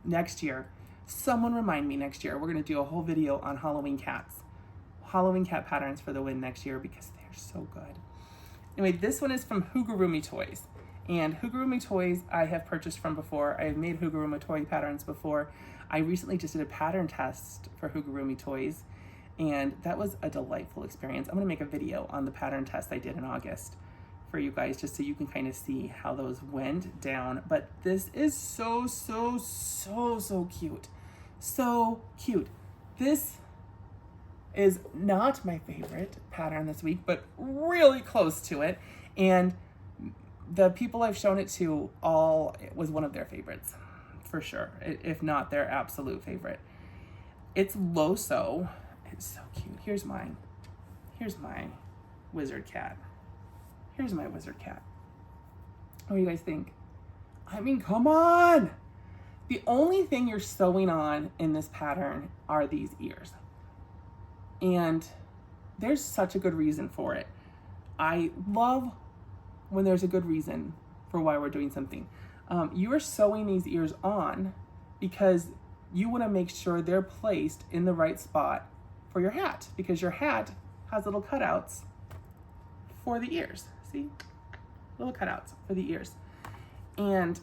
next year, someone remind me next year, we're gonna do a whole video on Halloween cats. Halloween cat patterns for the win next year because they're so good. Anyway, this one is from Hugurumi Toys. And Hugurumi Toys I have purchased from before. I have made Hugurumi toy patterns before. I recently just did a pattern test for Hugurumi Toys, and that was a delightful experience. I'm gonna make a video on the pattern test I did in August for you guys, just so you can kind of see how those went down. But this is so cute. So cute. This is not my favorite pattern this week, but really close to it. And the people I've shown it to it was one of their favorites, for sure. If not their absolute favorite. It's Loso. It's so cute. Here's my wizard cat. Here's my wizard cat. What do you guys think? I mean, come on! The only thing you're sewing on in this pattern are these ears. And there's such a good reason for it. I love when there's a good reason for why we're doing something. You are sewing these ears on because you want to make sure they're placed in the right spot for your hat, because your hat has little cutouts for the ears. See? Little cutouts for the ears. And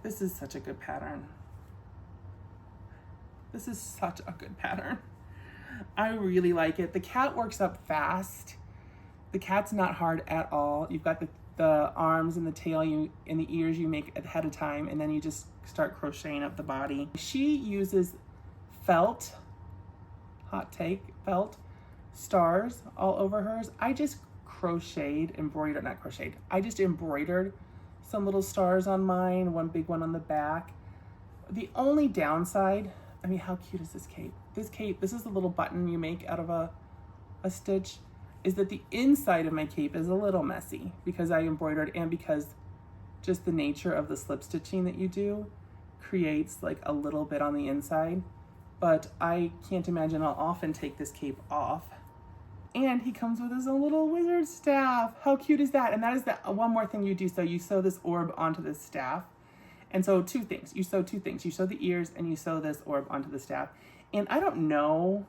this is such a good pattern. This is such a good pattern. I really like it. The cat works up fast. The cat's not hard at all. You've got the arms and the tail and the ears you make ahead of time, and then you just start crocheting up the body. She uses felt, hot take, felt stars all over hers. I just I just embroidered some little stars on mine, one big one on the back. The only downside, I mean, how cute is this cape? This is the little button you make out of a stitch, is that the inside of my cape is a little messy because I embroidered, and because just the nature of the slip stitching that you do creates like a little bit on the inside. But I can't imagine I'll often take this cape off. And he comes with his own little wizard staff. How cute is that? And that is the one more thing you do. So you sew this orb onto this staff. And so two things. You sew two things. You sew the ears and you sew this orb onto the staff. And I don't know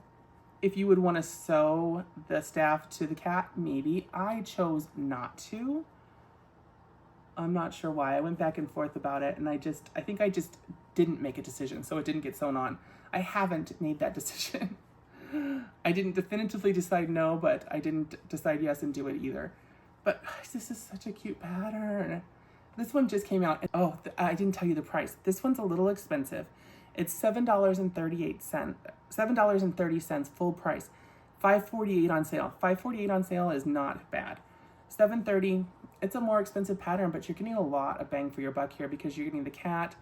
if you would want to sew the staff to the cat. Maybe. I chose not to. I'm not sure why. I went back and forth about it, and I think I just didn't make a decision, so it didn't get sewn on. I haven't made that decision. I didn't definitively decide no, but I didn't decide yes and do it either. But this is such a cute pattern. This one just came out. Oh, I didn't tell you the price. This one's a little expensive. It's $7.38, $7.30 full price, $5.48 on sale. $5.48 on sale is not bad. $7.30, it's a more expensive pattern, but you're getting a lot of bang for your buck here because you're getting the cat,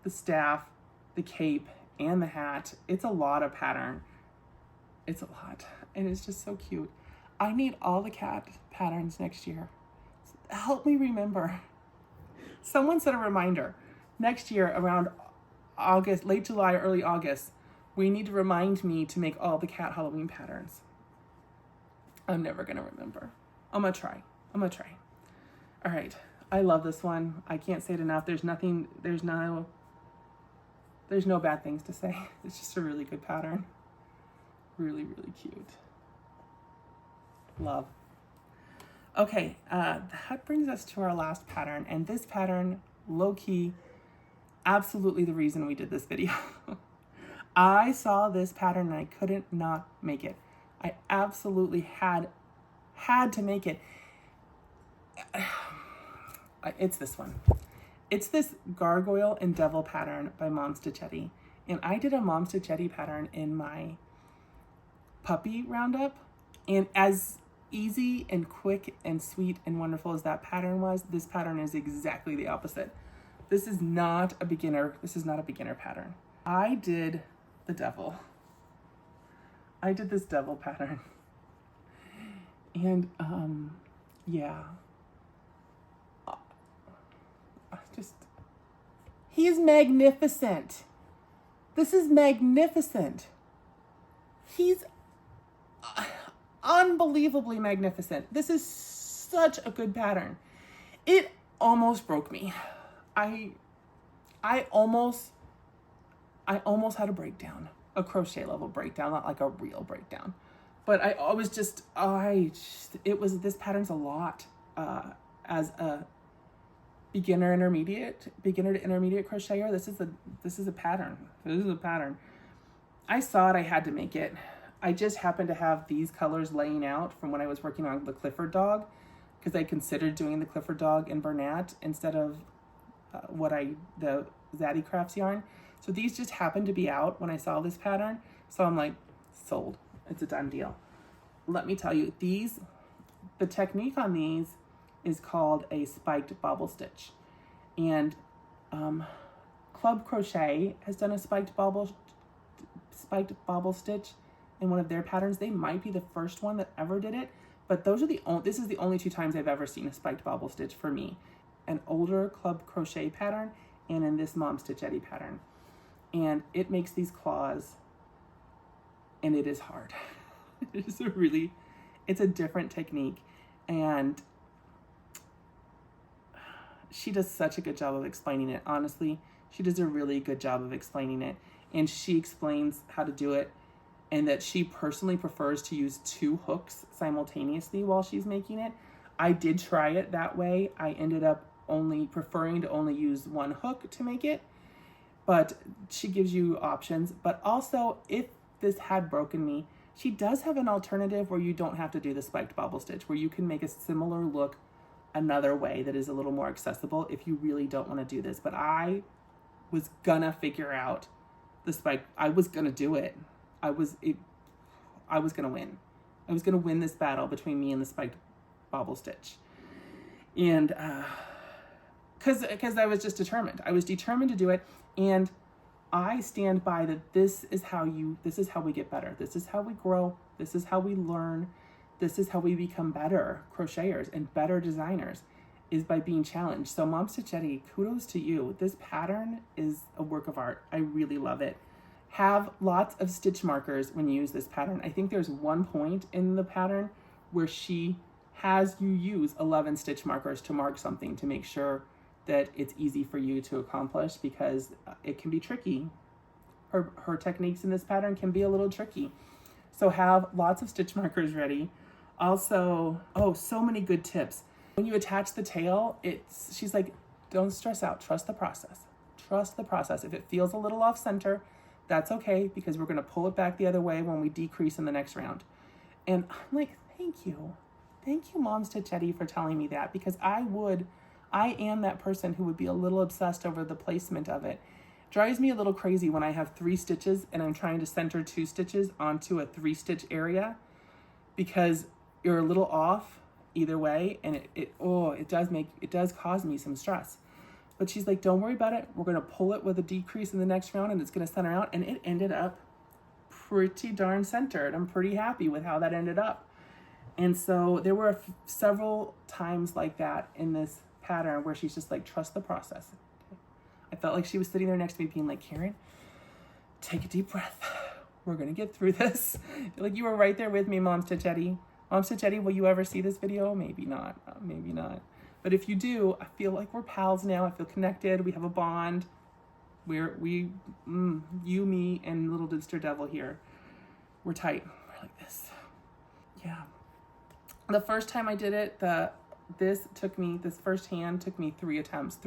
the staff, the cape, and the hat. It's a lot of pattern. It's a lot, and it's just so cute. I need all the cat patterns next year. Help me remember. Someone set a reminder. Next year around August, late July, early August, we need to remind me to make all the cat Halloween patterns. I'm never gonna remember. I'm gonna try. All right, I love this one. I can't say it enough. There's no bad things to say. It's just a really good pattern. Really, really cute. Love. Okay, that brings us to our last pattern, and this pattern, low-key, absolutely the reason we did this video. I saw this pattern and I couldn't not make it. I absolutely had to make it. It's this one. It's this Gargoyle and Devil pattern by Momstitchetti. And I did a Momstitchetti pattern in my puppy roundup. And as easy and quick and sweet and wonderful as that pattern was, this pattern is exactly the opposite. This is not a beginner pattern. I did the devil. I did this devil pattern. And yeah. He is magnificent. This is magnificent. He's unbelievably magnificent. This is such a good pattern. It almost broke me. I almost had a breakdown, a crochet level breakdown, not like a real breakdown. But this pattern's a lot as a beginner to intermediate crocheter. This is a pattern. I saw it, I had to make it. I just happened to have these colors laying out from when I was working on the Clifford dog, because I considered doing the Clifford dog in Bernat instead of the Avery Crafts yarn. So these just happened to be out when I saw this pattern. So I'm like, sold. It's a done deal. Let me tell you, the technique on these is called a spiked bobble stitch. And Club Crochet has done a spiked bobble stitch in one of their patterns. They might be the first one that ever did it, but this is the only two times I've ever seen a spiked bobble stitch for me. An older Club Crochet pattern and in this Momstitchetti pattern. And it makes these claws, and it is hard. It's a different technique, and she does such a good job of explaining it. Honestly, she does a really good job of explaining it. And she explains how to do it, and that she personally prefers to use 2 hooks simultaneously while she's making it. I did try it that way. I ended up preferring to only use 1 hook to make it, but she gives you options. But also, if this had broken me, she does have an alternative where you don't have to do the spiked bobble stitch, where you can make a similar look another way that is a little more accessible if you really don't want to do this. But I was gonna figure out the spike. I was gonna do it. I was gonna win. I was gonna win this battle between me and the spiked bobble stitch. And because I was just determined. I was determined to do it, and I stand by that. This is how we get better. This is how we grow. This is how we learn. This is how we become better crocheters and better designers, is by being challenged. So Momstitchetti, kudos to you. This pattern is a work of art. I really love it. Have lots of stitch markers when you use this pattern. I think there's one point in the pattern where she has you use 11 stitch markers to mark something to make sure that it's easy for you to accomplish, because it can be tricky. Her techniques in this pattern can be a little tricky. So have lots of stitch markers ready. Also, so many good tips. When you attach the tail, she's like, don't stress out, trust the process. Trust the process. If it feels a little off center, that's okay, because we're gonna pull it back the other way when we decrease in the next round. And I'm like, thank you. Thank you, Momstitchetti, for telling me that, because I am that person who would be a little obsessed over the placement of it. Drives me a little crazy when I have 3 stitches and I'm trying to center 2 stitches onto a 3-stitch area, because you're a little off either way, and it does cause me some stress. But she's like, don't worry about it. We're gonna pull it with a decrease in the next round, and it's gonna center out, and it ended up pretty darn centered. I'm pretty happy with how that ended up. And so there were several times like that in this pattern where she's just like, trust the process. I felt like she was sitting there next to me being like, Karen, take a deep breath. We're gonna get through this. Like, you were right there with me, Momstitchetti. Momstitchetti, will you ever see this video? Maybe not, maybe not. But if you do, I feel like we're pals now. I feel connected. We have a bond. You, me, and little Dinster Devil here. We're tight. We're like this. Yeah. The first time I did it, this first hand took me 3 attempts.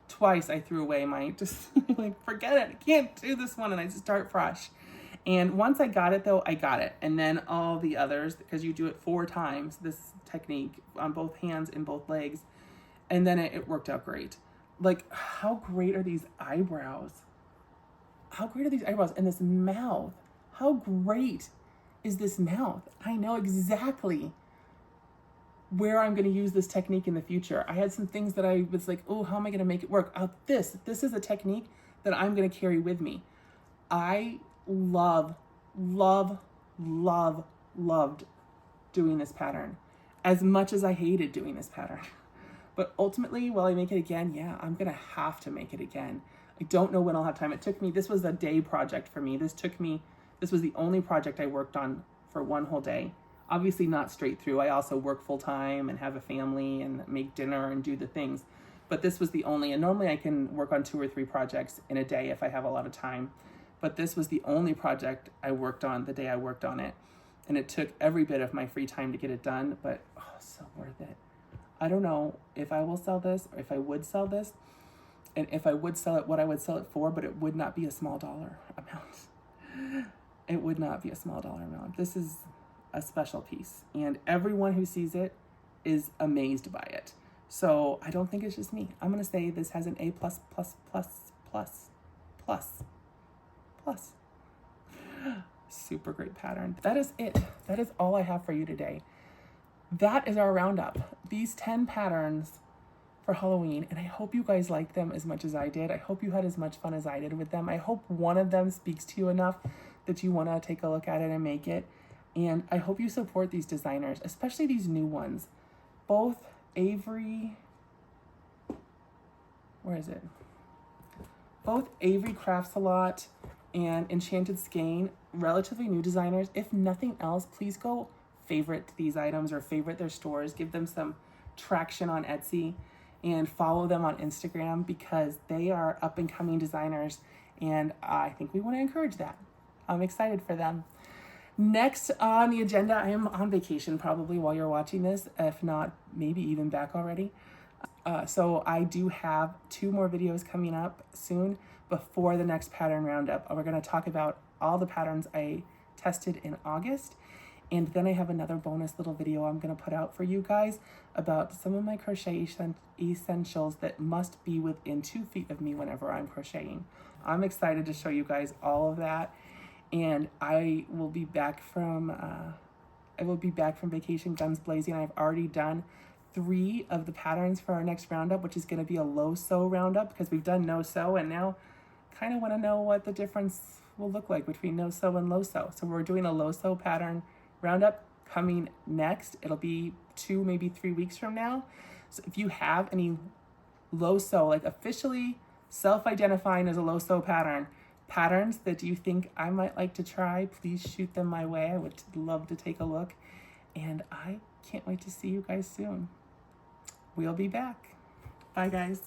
Twice I threw away my, just like, forget it. I can't do this one. And I just start fresh. And once I got it though, I got it. And then all the others, because you do it 4 times, this technique on both hands and both legs. And then it worked out great. Like, how great are these eyebrows? How great are these eyebrows? And this mouth, how great is this mouth? I know exactly where I'm going to use this technique in the future. I had some things that I was like, oh, how am I going to make it work? This is a technique that I'm going to carry with me. I loved doing this pattern as much as I hated doing this pattern. But ultimately, will I make it again? Yeah, I'm going to have to make it again. I don't know when I'll have time. This was a day project for me. This was the only project I worked on for one whole day. Obviously not straight through. I also work full time and have a family and make dinner and do the things. But this was the only, and normally I can work on 2 or 3 projects in a day if I have a lot of time. But this was the only project I worked on the day I worked on it. And it took every bit of my free time to get it done, but so worth it. I don't know if I will sell this or if I would sell this. And if I would sell it, what I would sell it for, but it would not be a small dollar amount. It would not be a small dollar amount. This is a special piece, and everyone who sees it is amazed by it. So I don't think it's just me. I'm gonna say this has an A++++++. Super great pattern. That is it. That is all I have for you today. That is our roundup. These 10 patterns for Halloween, and I hope you guys liked them as much as I did. I hope you had as much fun as I did with them. I hope one of them speaks to you enough that you want to take a look at it and make it. And I hope you support these designers, especially these new ones. Both Avery Crafts a lot and Enchanted Skein, relatively new designers. If nothing else, please go favorite these items or favorite their stores. Give them some traction on Etsy. and follow them on Instagram because they are up and coming designers, and I think we want to encourage that. I'm excited for them. Next on the agenda, I am on vacation probably while you're watching this, if not maybe even back already. So I do have 2 more videos coming up soon before the next pattern roundup. We're going to talk about all the patterns I tested in August. And then I have another bonus little video I'm going to put out for you guys about some of my crochet essentials that must be within 2 feet of me whenever I'm crocheting. I'm excited to show you guys all of that. And I will be back from vacation guns blazing. I've already done 3 of the patterns for our next roundup, which is going to be a low sew roundup because we've done no sew, and now kind of want to know what the difference will look like between no sew and low sew. So we're doing a low sew pattern roundup coming next. It'll be 2, maybe 3 weeks from now. So if you have any low sew, like officially self-identifying as a low sew patterns that you think I might like to try, please shoot them my way. I would love to take a look. And I can't wait to see you guys soon. We'll be back. Bye, guys.